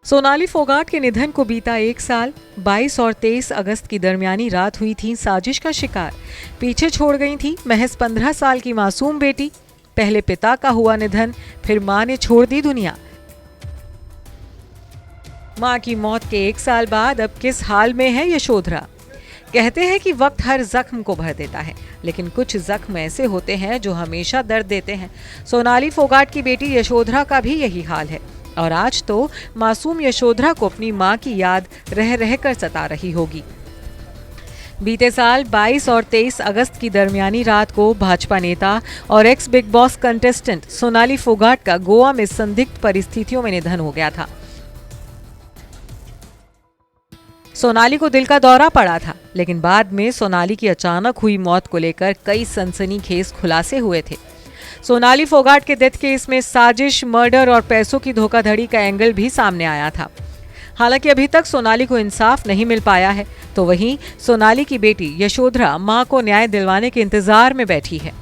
सोनाली फोगाट के निधन को बीता 1 साल। 22 और 23 अगस्त की दरमियानी रात हुई थी साजिश का शिकार। पीछे छोड़ गई थी महज 15 साल की मासूम बेटी। पहले पिता का हुआ निधन, फिर मां ने छोड़ दी दुनिया। मां की मौत के 1 साल बाद अब किस हाल में है यशोधरा? कहते हैं कि वक्त हर जख्म को भर देता है, लेकिन कुछ जख्म ऐसे होते हैं जो हमेशा दर्द देते हैं। सोनाली फोगाट की बेटी यशोधरा का भी यही हाल है और आज तो मासूम यशोधरा को अपनी मां की याद रह रहकर सता रही होगी। बीते साल 22 और 23 अगस्त की दरमियानी रात को भाजपा नेता और x big boss contestant Sonali Phogat का गोवा में संदिग्ध परिस्थितियों में निधन हो गया था। सोनाली को दिल का दौरा पड़ा था, लेकिन बाद में सोनाली की अचानक हुई मौत को लेकर कई सनसनीखेज खुलासे हुए थे। सोनाली फोगाट के डेथ केस में साजिश, मर्डर और पैसों की धोखाधड़ी का एंगल भी सामने आया था। हालांकि अभी तक सोनाली को इंसाफ नहीं मिल पाया है, तो वहीं सोनाली की बेटी यशोधरा मां को न्याय दिलवाने के इंतजार में बैठी है।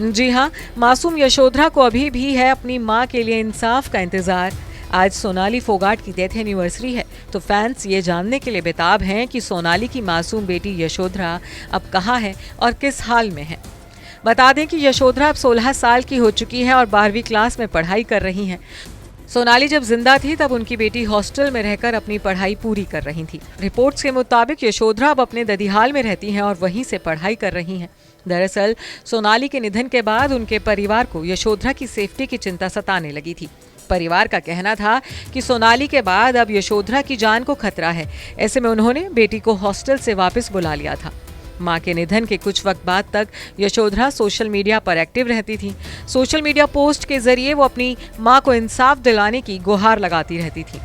जी हां, मासूम यशोधरा को अभी भी है अपनी मां के लिए इंसाफ का इंतजार। आज सोनाली फोगाट की डेथ एनिवर्सरी है, तो फैंस ये जानने के लिए बेताब हैं कि सोनाली की मासूम बेटी यशोधरा अब कहाँ है और किस हाल में है। बता दें कि यशोधरा अब 16 साल की हो चुकी है और 12वीं क्लास में पढ़ाई कर रही हैं। सोनाली जब जिंदा थी तब उनकी बेटी हॉस्टल में रहकर अपनी पढ़ाई पूरी कर रही थी। रिपोर्ट्स के मुताबिक यशोधरा अब अपने ददिहाल में रहती हैं और वहीं से पढ़ाई कर रही हैं। दरअसल सोनाली के निधन के बाद उनके परिवार को यशोधरा की सेफ्टी की चिंता सताने लगी थी। परिवार का कहना था कि सोनाली के बाद अब यशोधरा की जान को खतरा है। ऐसे में उन्होंने बेटी को हॉस्टल से वापस बुला लिया था। मां के निधन के कुछ वक्त बाद तक यशोधरा सोशल मीडिया पर एक्टिव रहती थी। सोशल मीडिया पोस्ट के जरिए वो अपनी मां को इंसाफ दिलाने की गुहार लगाती रहती थी।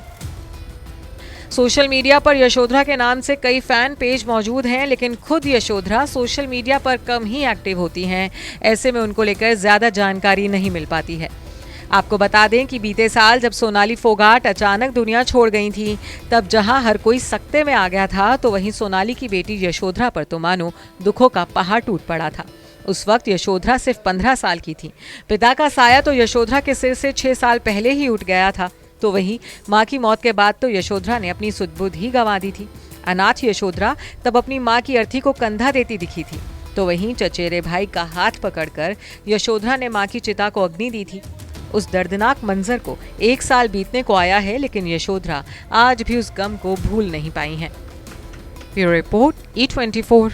सोशल मीडिया पर यशोधरा के नाम से कई फैन पेज मौजूद हैं, लेकिन खुद यशोधरा सोशल मीडिया पर कम ही एक्टिव होती हैं। ऐसे में उनको लेकर ज्यादा जानकारी नहीं मिल पाती है। आपको बता दें कि बीते साल जब सोनाली फोगाट अचानक दुनिया छोड़ गई थी, तब जहां हर कोई सकते में आ गया था, तो वहीं सोनाली की बेटी यशोधरा पर तो मानो दुखों का पहाड़ टूट पड़ा था। उस वक्त यशोधरा सिर्फ 15 साल की थी। पिता का साया तो यशोधरा के सिर से 6 साल पहले ही उठ गया था, तो वहीं मां की मौत के बाद तो यशोधरा ने अपनी सुध-बुध ही गंवा दी थी। अनाथ यशोधरा तब अपनी मां की अर्थी को कंधा देती दिखी थी, तो वहीं चचेरे भाई का हाथ पकड़कर यशोधरा ने मां की चिता को अग्नि दी थी। उस दर्दनाक मंजर को 1 साल बीतने को आया है, लेकिन यशोधरा आज भी उस गम को भूल नहीं पाई हैं। Bureau report E24।